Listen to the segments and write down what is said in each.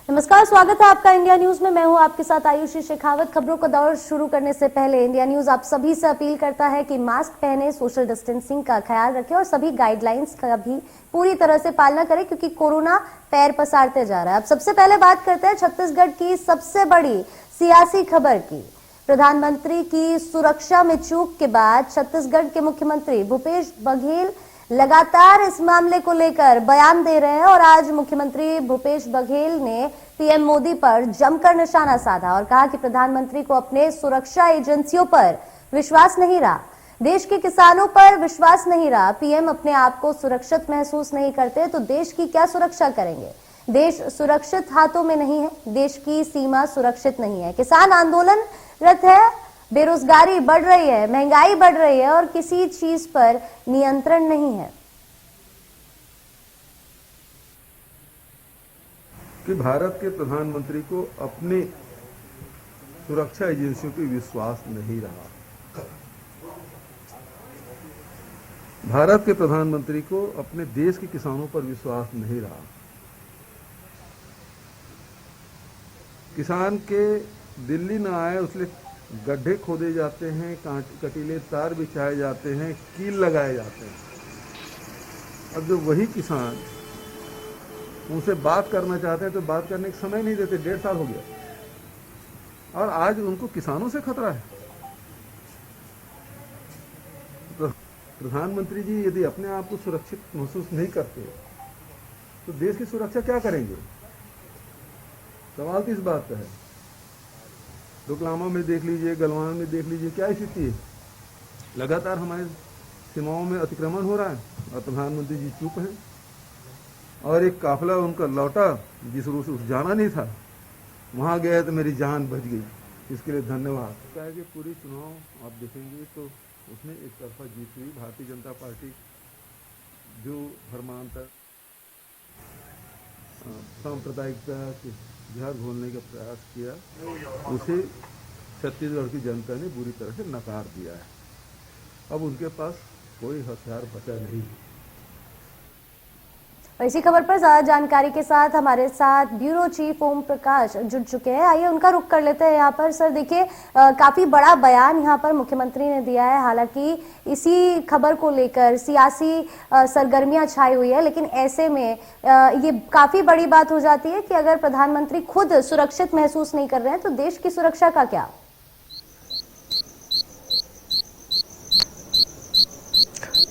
नमस्कार, स्वागत है आपका इंडिया न्यूज में। मैं हूं आपके साथ आयुषी शेखावत। खबरों का दौर शुरू करने से पहले इंडिया न्यूज आप सभी से अपील करता है कि मास्क पहने, सोशल डिस्टेंसिंग का ख्याल रखें और सभी गाइडलाइंस का भी पूरी तरह से पालना करें, क्योंकि कोरोना पैर पसारते जा रहा है। अब सबसे पहले बात करते हैं छत्तीसगढ़ की सबसे बड़ी सियासी खबर की। प्रधानमंत्री की सुरक्षा में चूक के बाद छत्तीसगढ़ के मुख्यमंत्री भूपेश बघेल लगातार इस मामले को लेकर बयान दे रहे हैं और आज मुख्यमंत्री भूपेश बघेल ने पीएम मोदी पर जमकर निशाना साधा और कहा कि प्रधानमंत्री को अपने सुरक्षा एजेंसियों पर विश्वास नहीं रहा, देश के किसानों पर विश्वास नहीं रहा। पीएम अपने आप को सुरक्षित महसूस नहीं करते तो देश की क्या सुरक्षा करेंगे। देश सुरक्षित हाथों में नहीं है, देश की सीमा सुरक्षित नहीं है। किसान आंदोलनरत है, बेरोजगारी बढ़ रही है, महंगाई बढ़ रही है और किसी चीज पर नियंत्रण नहीं है। कि भारत के प्रधानमंत्री को अपने सुरक्षा एजेंसियों पर विश्वास नहीं रहा। भारत के प्रधानमंत्री को अपने देश के किसानों पर विश्वास नहीं रहा। किसान के दिल्ली न आए उसलिए गड्ढे खोदे जाते हैं, कटीले तार बिछाए जाते हैं, कील लगाए जाते हैं। अब जो वही किसान उनसे बात करना चाहते हैं तो बात करने का समय नहीं देते। 1.5 साल हो गया और आज उनको किसानों से खतरा है। तो प्रधानमंत्री जी यदि अपने आप को सुरक्षित महसूस नहीं करते तो देश की सुरक्षा क्या करेंगे? सवाल तो इस बात का है। डोकलामा में देख लीजिए, गलवान में देख लीजिए, क्या स्थिति है। लगातार हमारे सीमाओं में अतिक्रमण हो रहा है और प्रधानमंत्री जी चुप हैं। और एक काफिला उनका लौटा जिस रूप से जाना नहीं था, वहां गया तो मेरी जान बच गई, इसके लिए धन्यवाद। क्या है कि पूरी चुनाव आप देखेंगे तो उसमें एक तरफा जीत हुई। भारतीय जनता पार्टी जो धर्मांतर सांप्रदायिकता के जहर घोलने का प्रयास किया, उसे छत्तीसगढ़ की जनता ने बुरी तरह से नकार दिया है। अब उनके पास कोई हथियार बचा नहीं। और इसी खबर पर ज्यादा जानकारी के साथ हमारे साथ ब्यूरो चीफ ओम प्रकाश जुड़ चुके हैं। आइए उनका रुख कर लेते हैं यहाँ पर। सर देखिए, काफी बड़ा बयान यहाँ पर मुख्यमंत्री ने दिया है। हालांकि इसी खबर को लेकर सियासी सरगर्मियां छाई हुई है, लेकिन ऐसे में ये काफी बड़ी बात हो जाती है कि अगर प्रधानमंत्री खुद सुरक्षित महसूस नहीं कर रहे हैं तो देश की सुरक्षा का क्या।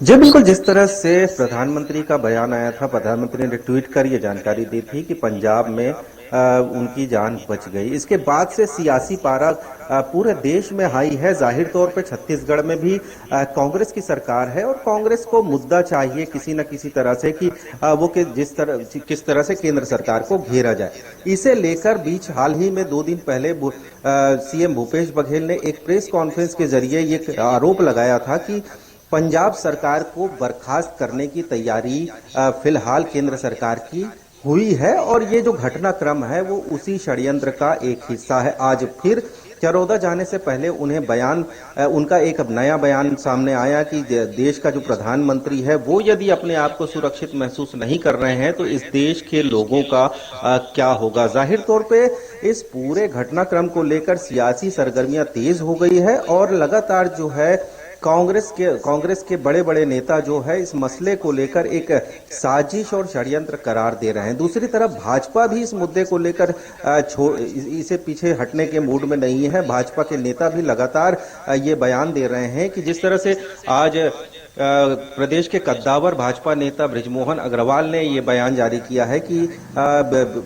जी बिल्कुल, जिस तरह से प्रधानमंत्री का बयान आया था, प्रधानमंत्री ने ट्वीट कर ये जानकारी दी थी कि पंजाब में उनकी जान बच गई। इसके बाद से सियासी पारा पूरे देश में हाई है। जाहिर तौर पे छत्तीसगढ़ में भी कांग्रेस की सरकार है और कांग्रेस को मुद्दा चाहिए किसी न किसी तरह से कि वो किस तरह से केंद्र सरकार को घेरा जाए। इसे लेकर बीच हाल ही में 2 दिन पहले सीएम भूपेश बघेल ने एक प्रेस कॉन्फ्रेंस के जरिए ये आरोप लगाया था कि पंजाब सरकार को बर्खास्त करने की तैयारी फिलहाल केंद्र सरकार की हुई है और ये जो घटनाक्रम है वो उसी षड्यंत्र का एक हिस्सा है। आज फिर चरौदा जाने से पहले उनका एक नया बयान सामने आया कि देश का जो प्रधानमंत्री है वो यदि अपने आप को सुरक्षित महसूस नहीं कर रहे हैं तो इस देश के लोगों का क्या होगा। जाहिर तौर पे इस पूरे घटनाक्रम को लेकर सियासी सरगर्मियां तेज हो गई है और लगातार जो है कांग्रेस के बड़े बड़े नेता जो है इस मसले को लेकर एक साजिश और षड्यंत्र करार दे रहे हैं। दूसरी तरफ भाजपा भी इस मुद्दे को लेकर इसे पीछे हटने के मूड में नहीं है। भाजपा के नेता भी लगातार ये बयान दे रहे हैं कि जिस तरह से आज प्रदेश के कद्दावर भाजपा नेता बृजमोहन अग्रवाल ने ये बयान जारी किया है कि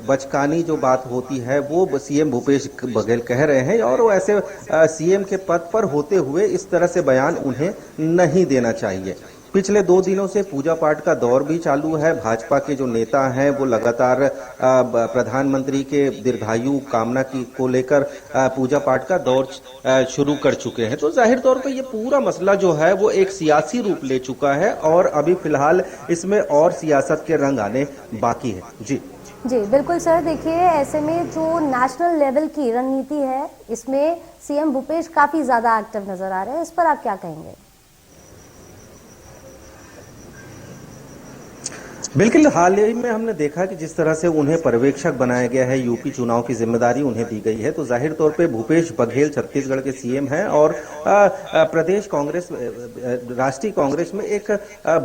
बचकानी जो बात होती है वो सीएम भूपेश बघेल कह रहे हैं और वो ऐसे सीएम के पद पर होते हुए इस तरह से बयान उन्हें नहीं देना चाहिए। पिछले 2 दिनों से पूजा पाठ का दौर भी चालू है। भाजपा के जो नेता हैं वो लगातार प्रधानमंत्री के दीर्घायु कामना को लेकर पूजा पाठ का दौर शुरू कर चुके हैं। तो जाहिर तौर पर ये पूरा मसला जो है वो एक सियासी रूप ले चुका है और अभी फिलहाल इसमें और सियासत के रंग आने बाकी है। जी बिल्कुल सर। देखिए, ऐसे में जो नेशनल लेवल की रणनीति है इसमें सीएम भूपेश काफी ज्यादा एक्टिव नजर आ रहे हैं, इस पर आप क्या कहेंगे? बिल्कुल, हाल ही में हमने देखा कि जिस तरह से उन्हें पर्यवेक्षक बनाया गया है, यूपी चुनाव की जिम्मेदारी उन्हें दी गई है, तो जाहिर तौर पे भूपेश बघेल छत्तीसगढ़ के सीएम हैं और प्रदेश कांग्रेस, राष्ट्रीय कांग्रेस में एक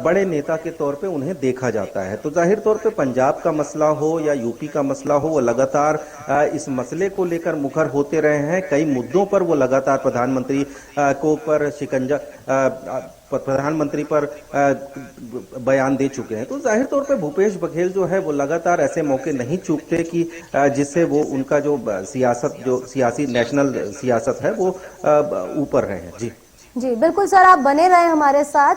बड़े नेता के तौर पे उन्हें देखा जाता है। तो जाहिर तौर पे पंजाब का मसला हो या यूपी का मसला हो, वो लगातार इस मसले को लेकर मुखर होते रहे हैं। कई मुद्दों पर वो लगातार प्रधानमंत्री को पर शिकंजा प्रधानमंत्री पर बयान दे चुके हैं। तो जाहिर तौर पे भूपेश बघेल जो है वो लगातार ऐसे मौके नहीं चूकते कि जिससे वो उनका जो सियासत, जो सियासी नेशनल सियासत है वो ऊपर रहे। जी जी बिल्कुल सर, आप बने रहे हमारे साथ।